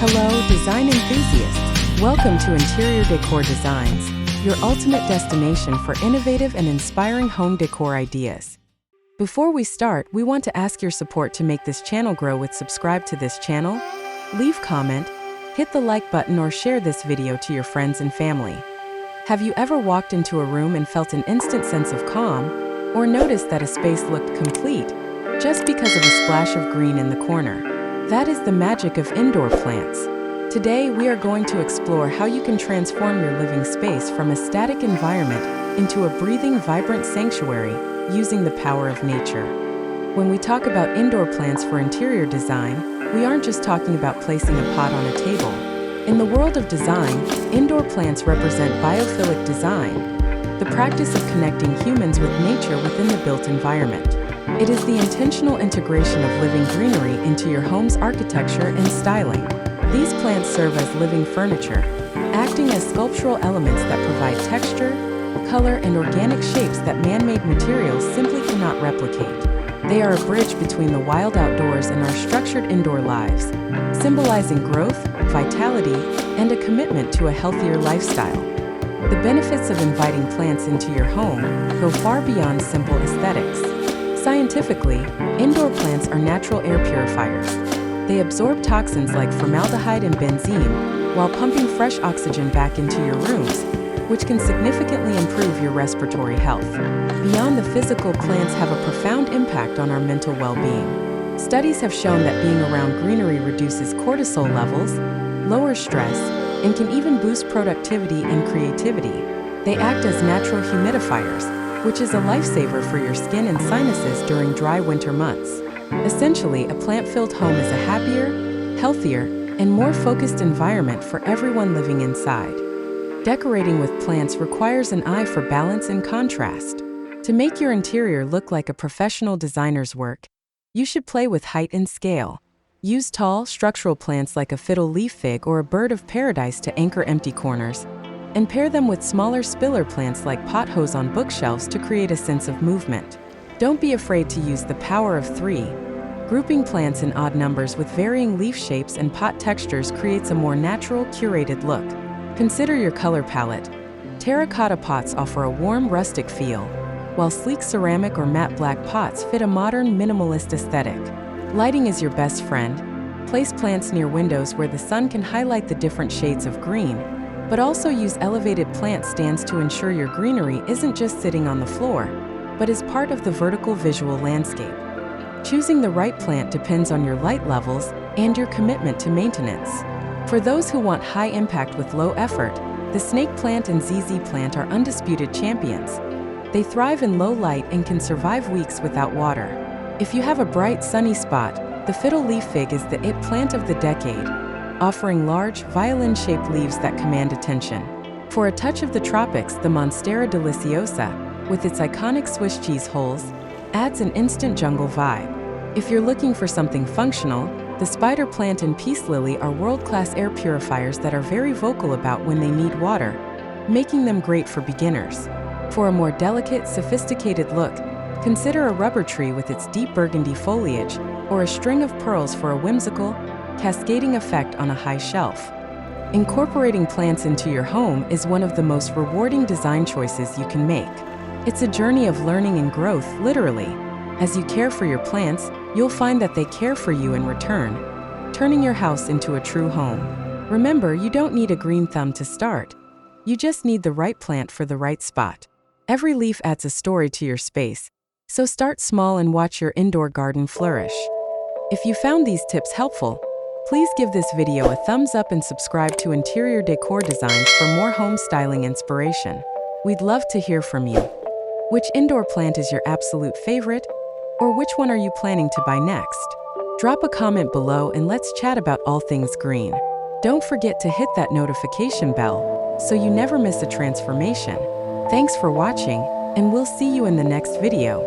Hello, design enthusiasts. Welcome to Interior Decor Designs, your ultimate destination for innovative and inspiring home decor ideas. Before we start, we want to ask your support to make this channel grow with subscribe to this channel, leave comment, hit the like button or share this video to your friends and family. Have you ever walked into a room and felt an instant sense of calm, or noticed that a space looked complete just because of a splash of green in the corner? That is the magic of indoor plants. Today, we are going to explore how you can transform your living space from a static environment into a breathing, vibrant sanctuary using the power of nature. When we talk about indoor plants for interior design, we aren't just talking about placing a pot on a table. In the world of design, indoor plants represent biophilic design, the practice of connecting humans with nature within the built environment. It is the intentional integration of living greenery into your home's architecture and styling. These plants serve as living furniture, acting as sculptural elements that provide texture, color, and organic shapes that man-made materials simply cannot replicate. They are a bridge between the wild outdoors and our structured indoor lives, symbolizing growth, vitality, and a commitment to a healthier lifestyle. The benefits of inviting plants into your home go far beyond simple aesthetics. Scientifically, indoor plants are natural air purifiers. They absorb toxins like formaldehyde and benzene while pumping fresh oxygen back into your rooms, which can significantly improve your respiratory health. Beyond the physical, plants have a profound impact on our mental well-being. Studies have shown that being around greenery reduces cortisol levels, lowers stress, and can even boost productivity and creativity. They act as natural humidifiers, which is a lifesaver for your skin and sinuses during dry winter months. Essentially, a plant-filled home is a happier, healthier, and more focused environment for everyone living inside. Decorating with plants requires an eye for balance and contrast. To make your interior look like a professional designer's work, you should play with height and scale. Use tall, structural plants like a fiddle leaf fig or a bird of paradise to anchor empty corners, and pair them with smaller spiller plants like potholes on bookshelves to create a sense of movement. Don't be afraid to use the power of 3. Grouping plants in odd numbers with varying leaf shapes and pot textures creates a more natural, curated look. Consider your color palette. Terracotta pots offer a warm, rustic feel, while sleek ceramic or matte black pots fit a modern, minimalist aesthetic. Lighting is your best friend. Place plants near windows where the sun can highlight the different shades of green, but also use elevated plant stands to ensure your greenery isn't just sitting on the floor, but is part of the vertical visual landscape. Choosing the right plant depends on your light levels and your commitment to maintenance. For those who want high impact with low effort, the snake plant and ZZ plant are undisputed champions. They thrive in low light and can survive weeks without water. If you have a bright, sunny spot, the fiddle leaf fig is the it plant of the decade, offering large, violin-shaped leaves that command attention. For a touch of the tropics, the Monstera deliciosa, with its iconic Swiss cheese holes, adds an instant jungle vibe. If you're looking for something functional, the spider plant and peace lily are world-class air purifiers that are very vocal about when they need water, making them great for beginners. For a more delicate, sophisticated look, consider a rubber tree with its deep burgundy foliage, or a string of pearls for a whimsical, cascading effect on a high shelf. Incorporating plants into your home is one of the most rewarding design choices you can make. It's a journey of learning and growth, literally. As you care for your plants, you'll find that they care for you in return, turning your house into a true home. Remember, you don't need a green thumb to start. You just need the right plant for the right spot. Every leaf adds a story to your space, so start small and watch your indoor garden flourish. If you found these tips helpful, please give this video a thumbs up and subscribe to Interior Decor Designs for more home styling inspiration. We'd love to hear from you. Which indoor plant is your absolute favorite? Or which one are you planning to buy next? Drop a comment below and let's chat about all things green. Don't forget to hit that notification bell so you never miss a transformation. Thanks for watching, and we'll see you in the next video.